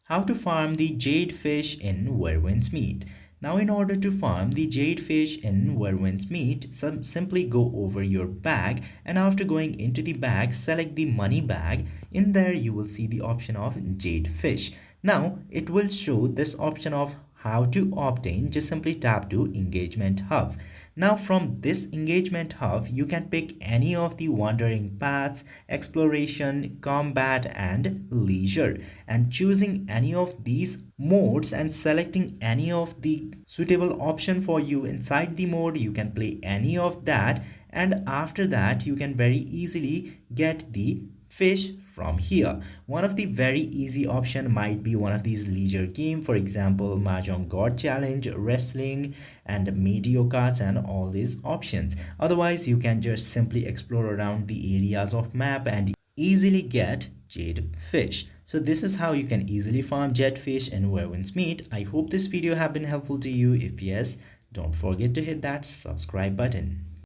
How to farm the jade fish in Werwin's Meat. Now in order to farm the jade fish in Werwin's Meat, simply go over your bag, and after going into the bag, select the money bag. In there you will see the option of jade fish. Now it will show this option of how to obtain. Just simply tap to engagement hub. Now from this engagement hub, you can pick any of the wandering paths, exploration, combat, and leisure, and choosing any of these modes and selecting any of the suitable option for you inside the mode, you can play any of that, and after that you can very easily get the fish from here. One of the very easy option might be one of these leisure game, for example Mahjong God Challenge, wrestling, and meteor cards, and all these options. Otherwise you can just simply explore around the areas of map and easily get jade fish. So this is how you can easily farm jade fish in Werwin's Meat. I hope this video have been helpful to you. If yes, don't forget to hit that subscribe button.